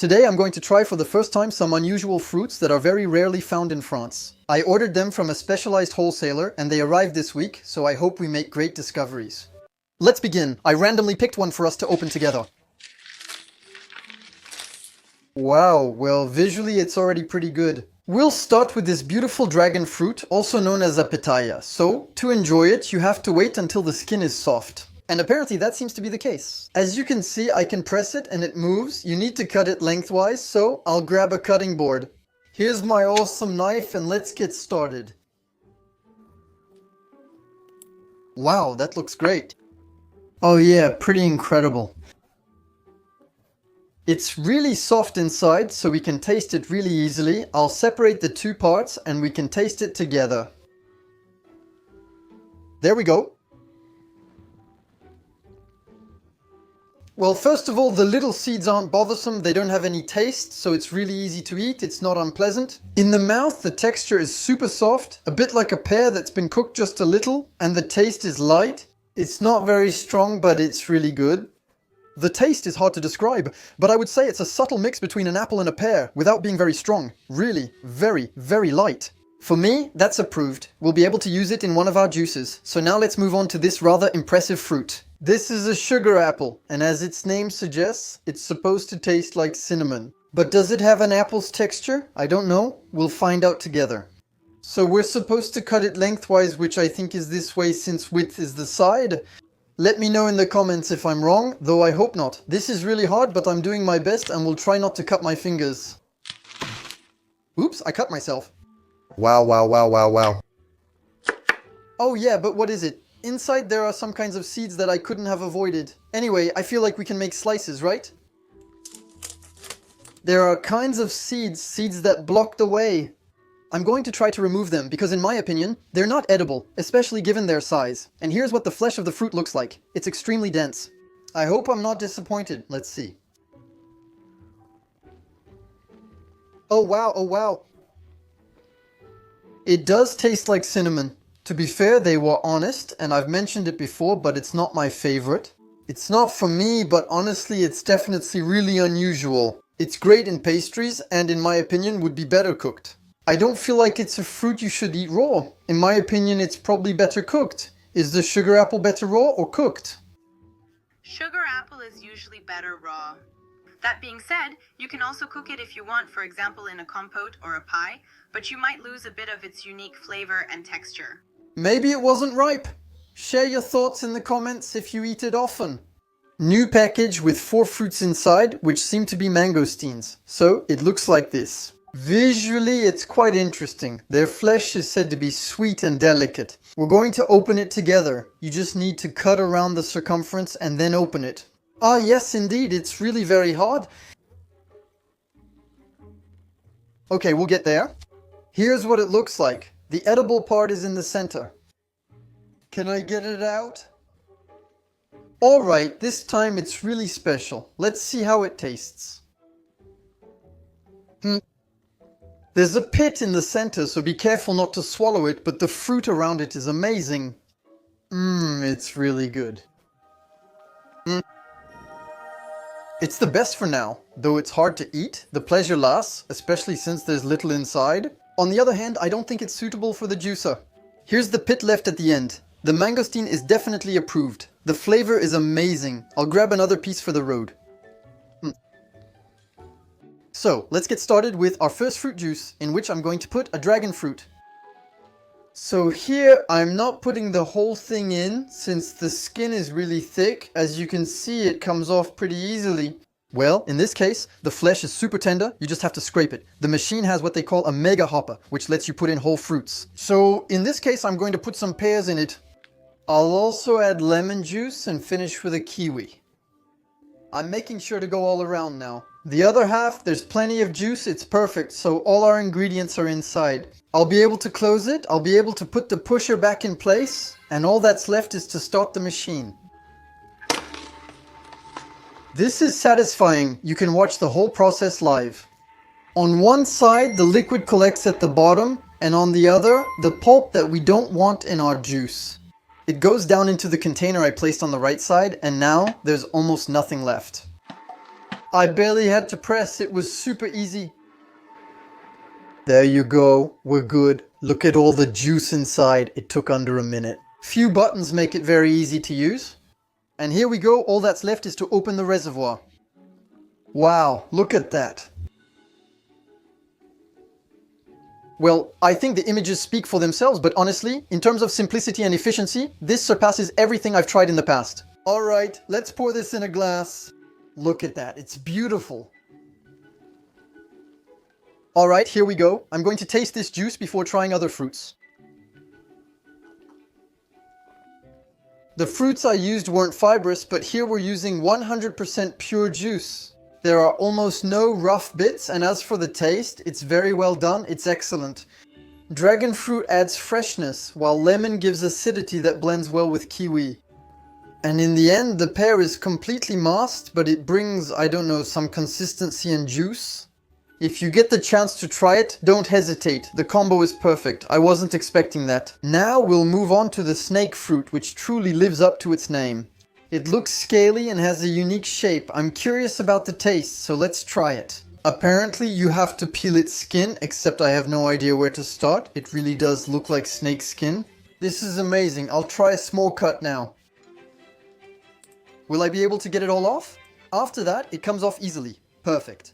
Today I'm going to try for the first time some unusual fruits that are very rarely found in France. I ordered them from a specialized wholesaler and they arrived this week, so I hope we make great discoveries. Let's begin. I randomly picked one for us to open together. Wow, well visually it's already pretty good. We'll start with this beautiful dragon fruit, also known as a pitaya. So, to enjoy it, you have to wait until the skin is soft. And apparently that seems to be the case. As you can see, I can press it and it moves. You need to cut it lengthwise, so I'll grab a cutting board. Here's my awesome knife and let's get started. Wow, that looks great. Oh yeah, pretty incredible. It's really soft inside, so we can taste it really easily. I'll separate the two parts and we can taste it together. There we go. Well, first of all, the little seeds aren't bothersome. They don't have any taste, so it's really easy to eat. It's not unpleasant. In the mouth, the texture is super soft, a bit like a pear that's been cooked just a little, and the taste is light. It's not very strong, but it's really good. The taste is hard to describe, but I would say it's a subtle mix between an apple and a pear, without being very strong. Really, very, very light. For me, that's approved. We'll be able to use it in one of our juices. So now let's move on to this rather impressive fruit. This is a sugar apple, and as its name suggests, it's supposed to taste like cinnamon. But does it have an apple's texture? I don't know. We'll find out together. So we're supposed to cut it lengthwise, which I think is this way since width is the side. Let me know in the comments if I'm wrong, though I hope not. This is really hard, but I'm doing my best and will try not to cut my fingers. Oops, I cut myself. Wow, wow, wow, wow, wow. Oh yeah, but what is it? Inside there are some kinds of seeds that I couldn't have avoided. Anyway, I feel like we can make slices, right? There are kinds of seeds that block the way. I'm going to try to remove them because in my opinion, they're not edible, especially given their size. And here's what the flesh of the fruit looks like. It's extremely dense. I hope I'm not disappointed. Let's see. Oh wow, oh wow. It does taste like cinnamon. To be fair, they were honest, and I've mentioned it before, but it's not my favorite. It's not for me, but honestly, it's definitely really unusual. It's great in pastries, and in my opinion, would be better cooked. I don't feel like it's a fruit you should eat raw. In my opinion, it's probably better cooked. Is the sugar apple better raw or cooked? Sugar apple is usually better raw. That being said, you can also cook it if you want, for example in a compote or a pie, but you might lose a bit of its unique flavor and texture. Maybe it wasn't ripe. Share your thoughts in the comments if you eat it often. New package with 4 fruits inside, which seem to be mangosteens. So it looks like this. Visually, it's quite interesting. Their flesh is said to be sweet and delicate. We're going to open it together. You just need to cut around the circumference and then open it. Ah, yes, indeed. It's really very hard. Okay, we'll get there. Here's what it looks like. The edible part is in the center. Can I get it out? Alright, this time it's really special. Let's see how it tastes. There's a pit in the center, so be careful not to swallow it, but the fruit around it is amazing. It's really good. It's the best for now. Though it's hard to eat, the pleasure lasts, especially since there's little inside. On the other hand, I don't think it's suitable for the juicer. Here's the pit left at the end. The mangosteen is definitely approved. The flavor is amazing. I'll grab another piece for the road. So, let's get started with our first fruit juice, in which I'm going to put a dragon fruit. So here, I'm not putting the whole thing in, since the skin is really thick. As you can see, it comes off pretty easily. Well, in this case, the flesh is super tender, you just have to scrape it. The machine has what they call a mega hopper, which lets you put in whole fruits. So, in this case, I'm going to put some pears in it. I'll also add lemon juice and finish with a kiwi. I'm making sure to go all around now. The other half, there's plenty of juice, it's perfect, so all our ingredients are inside. I'll be able to close it, I'll be able to put the pusher back in place, and all that's left is to start the machine. This is satisfying, you can watch the whole process live. On one side, the liquid collects at the bottom, and on the other, the pulp that we don't want in our juice. It goes down into the container I placed on the right side, and now there's almost nothing left. I barely had to press, it was super easy. There you go, we're good. Look at all the juice inside, it took under a minute. Few buttons make it very easy to use. And here we go, all that's left is to open the reservoir. Wow, look at that. Well, I think the images speak for themselves, but honestly, in terms of simplicity and efficiency, this surpasses everything I've tried in the past. Alright, let's pour this in a glass. Look at that, it's beautiful. Alright, here we go. I'm going to taste this juice before trying other fruits. The fruits I used weren't fibrous, but here we're using 100% pure juice. There are almost no rough bits, and as for the taste, it's very well done, it's excellent. Dragon fruit adds freshness, while lemon gives acidity that blends well with kiwi. And in the end, the pear is completely masked, but it brings, I don't know, some consistency and juice. If you get the chance to try it, don't hesitate. The combo is perfect. I wasn't expecting that. Now we'll move on to the snake fruit, which truly lives up to its name. It looks scaly and has a unique shape. I'm curious about the taste, so let's try it. Apparently you have to peel its skin, except I have no idea where to start. It really does look like snake skin. This is amazing. I'll try a small cut now. Will I be able to get it all off? After that, it comes off easily. Perfect.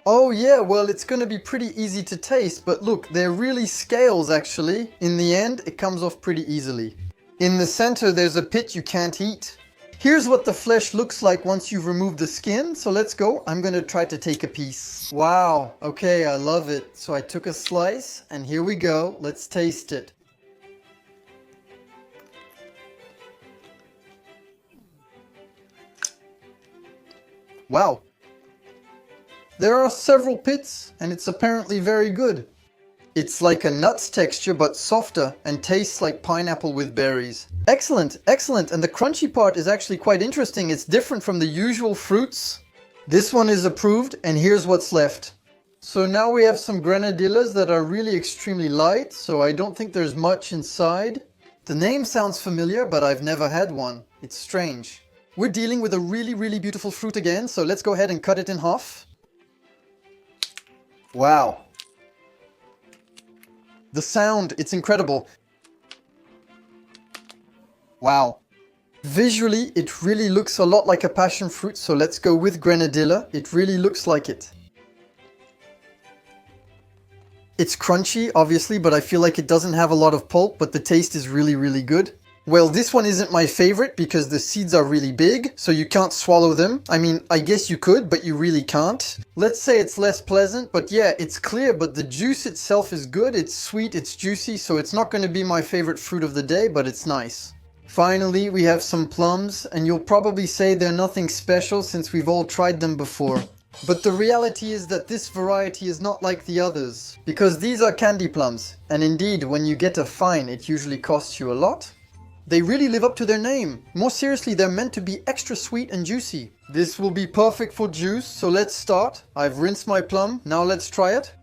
Oh yeah, well it's gonna be pretty easy to taste, but look, they're really scales actually. In the end, it comes off pretty easily. In the center, there's a pit you can't eat. Here's what the flesh looks like once you've removed the skin, so let's go. I'm gonna try to take a piece. Wow, okay, I love it. So I took a slice, and here we go. Let's taste it. Wow. There are several pits, and it's apparently very good. It's like a nuts texture, but softer, and tastes like pineapple with berries. Excellent, excellent, and the crunchy part is actually quite interesting. It's different from the usual fruits. This one is approved, and here's what's left. So now we have some grenadillas that are really extremely light, so I don't think there's much inside. The name sounds familiar, but I've never had one. It's strange. We're dealing with a really beautiful fruit again, so let's go ahead and cut it in half. Wow. The sound, it's incredible. Wow. Visually, it really looks a lot like a passion fruit, so let's go with grenadilla. It really looks like it. It's crunchy, obviously, but I feel like it doesn't have a lot of pulp, but the taste is really good. Well, this one isn't my favorite because the seeds are really big, so you can't swallow them. I mean, I guess you could, but you really can't. Let's say it's less pleasant, but yeah, it's clear, but the juice itself is good. It's sweet, it's juicy, so it's not going to be my favorite fruit of the day, but it's nice. Finally, we have some plums, and you'll probably say they're nothing special since we've all tried them before. But the reality is that this variety is not like the others, because these are candy plums, and indeed, when you get a fine, it usually costs you a lot. They really live up to their name. More seriously, they're meant to be extra sweet and juicy. This will be perfect for juice, so let's start. I've rinsed my plum, now let's try it.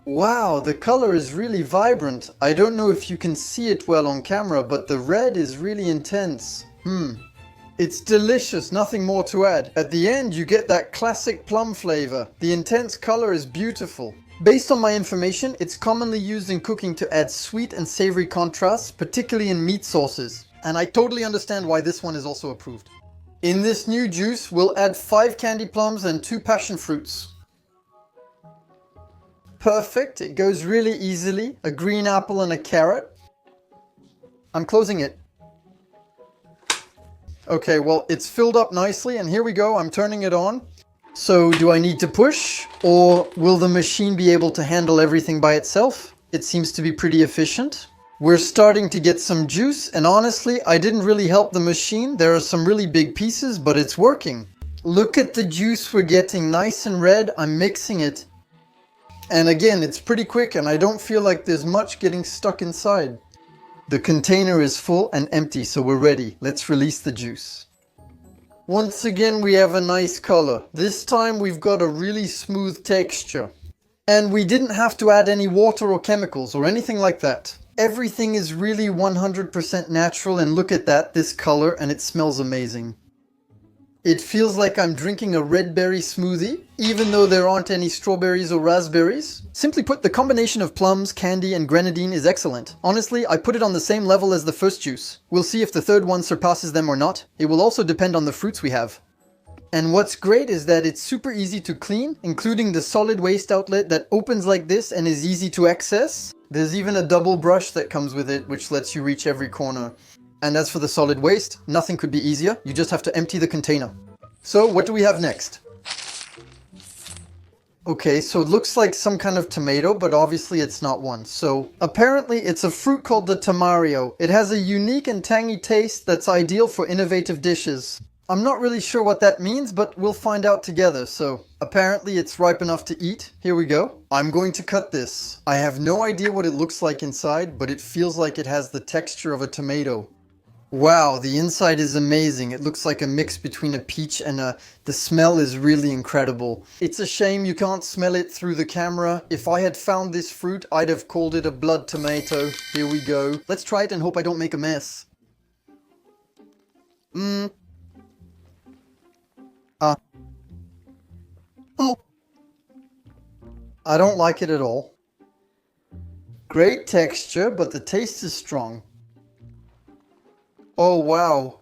Wow, the color is really vibrant. I don't know if you can see it well on camera, but the red is really intense. It's delicious, nothing more to add. At the end, you get that classic plum flavor. The intense color is beautiful. Based on my information, it's commonly used in cooking to add sweet and savory contrasts, particularly in meat sauces. And I totally understand why this one is also approved. In this new juice, we'll add 5 candy plums and 2 passion fruits. Perfect, it goes really easily. A green apple and a carrot. I'm closing it. Okay, well, it's filled up nicely, and here we go, I'm turning it on. So, do I need to push, or will the machine be able to handle everything by itself? It seems to be pretty efficient. We're starting to get some juice, and honestly, I didn't really help the machine. There are some really big pieces, but it's working. Look at the juice we're getting, nice and red. I'm mixing it. And again, it's pretty quick, and I don't feel like there's much getting stuck inside. The container is full and empty, so we're ready. Let's release the juice. Once again, we have a nice color. This time we've got a really smooth texture. And we didn't have to add any water or chemicals or anything like that. Everything is really 100% natural, and look at that, this color, and it smells amazing. It feels like I'm drinking a red berry smoothie, even though there aren't any strawberries or raspberries. Simply put, the combination of plums, candy, and grenadine is excellent. Honestly, I put it on the same level as the first juice. We'll see if the third one surpasses them or not. It will also depend on the fruits we have. And what's great is that it's super easy to clean, including the solid waste outlet that opens like this and is easy to access. There's even a double brush that comes with it, which lets you reach every corner. And as for the solid waste, nothing could be easier. You just have to empty the container. So what do we have next? Okay, so it looks like some kind of tomato, but obviously it's not one. So apparently it's a fruit called the tamario. It has a unique and tangy taste that's ideal for innovative dishes. I'm not really sure what that means, but we'll find out together. So apparently it's ripe enough to eat. Here we go. I'm going to cut this. I have no idea what it looks like inside, but it feels like it has the texture of a tomato. Wow, the inside is amazing. It looks like a mix between a peach and the smell is really incredible. It's a shame you can't smell it through the camera. If I had found this fruit, I'd have called it a blood tomato. Here we go. Let's try it and hope I don't make a mess. Oh. I don't like it at all. Great texture, but the taste is strong. Oh wow.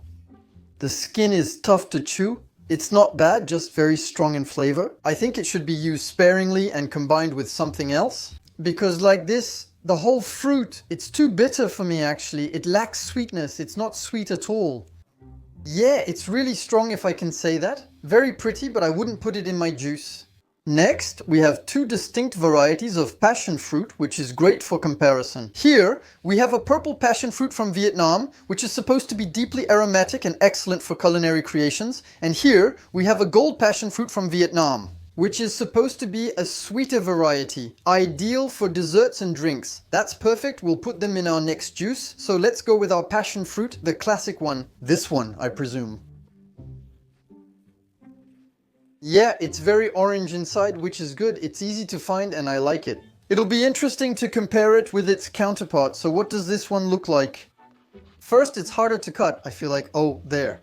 The skin is tough to chew. It's not bad, just very strong in flavor. I think it should be used sparingly and combined with something else. Because like this, the whole fruit, it's too bitter for me actually. It lacks sweetness. It's not sweet at all. Yeah, it's really strong if I can say that. Very pretty, but I wouldn't put it in my juice. Next, we have two distinct varieties of passion fruit, which is great for comparison. Here, we have a purple passion fruit from Vietnam, which is supposed to be deeply aromatic and excellent for culinary creations. And here, we have a gold passion fruit from Vietnam, which is supposed to be a sweeter variety, ideal for desserts and drinks. That's perfect, we'll put them in our next juice. So let's go with our passion fruit, the classic one. This one, I presume. Yeah, it's very orange inside, which is good. It's easy to find and I like it. It'll be interesting to compare it with its counterpart. So what does this one look like? First, it's harder to cut. I feel like, oh, there.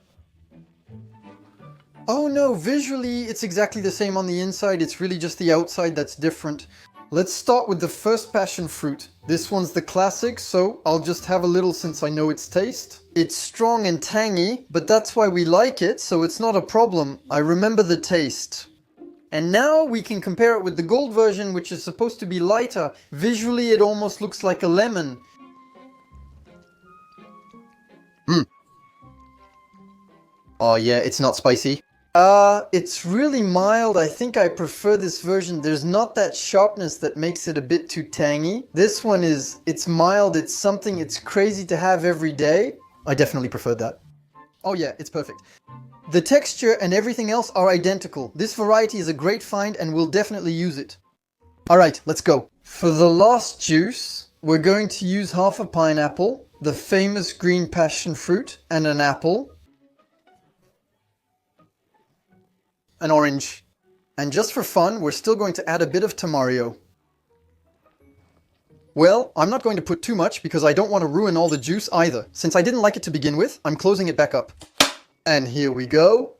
Oh no, visually it's exactly the same on the inside. It's really just the outside that's different. Let's start with the first passion fruit. This one's the classic, so I'll just have a little since I know its taste. It's strong and tangy, but that's why we like it, so it's not a problem. I remember the taste. And now we can compare it with the gold version, which is supposed to be lighter. Visually, it almost looks like a lemon. Oh yeah, it's not spicy. It's really mild. I think I prefer this version. There's not that sharpness that makes it a bit too tangy. This one it's mild. It's something it's crazy to have every day. I definitely preferred that. Oh yeah, it's perfect. The texture and everything else are identical. This variety is a great find and we'll definitely use it. Alright, let's go. For the last juice, we're going to use half a pineapple, the famous green passion fruit, and an apple. An orange. And just for fun, we're still going to add a bit of tamario. Well, I'm not going to put too much because I don't want to ruin all the juice either. Since I didn't like it to begin with, I'm closing it back up. And here we go.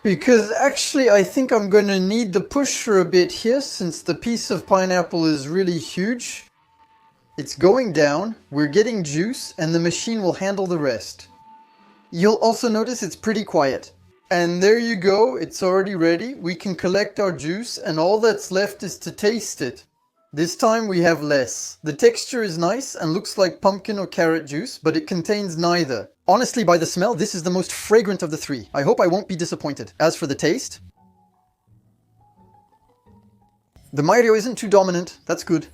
Because actually I think I'm going to need the pusher a bit here since the piece of pineapple is really huge. It's going down, we're getting juice, and the machine will handle the rest. You'll also notice it's pretty quiet. And there you go, it's already ready. We can collect our juice and all that's left is to taste it. This time we have less. The texture is nice and looks like pumpkin or carrot juice, but it contains neither. Honestly, by the smell, this is the most fragrant of the three. I hope I won't be disappointed. As for the taste, the Mario isn't too dominant. That's good.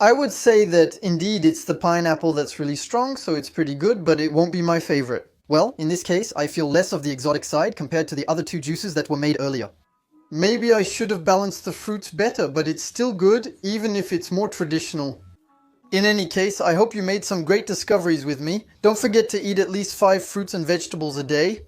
I would say that indeed it's the pineapple that's really strong, so it's pretty good, but it won't be my favorite. Well, in this case, I feel less of the exotic side compared to the other two juices that were made earlier. Maybe I should have balanced the fruits better, but it's still good, even if it's more traditional. In any case, I hope you made some great discoveries with me. Don't forget to eat at least 5 fruits and vegetables a day.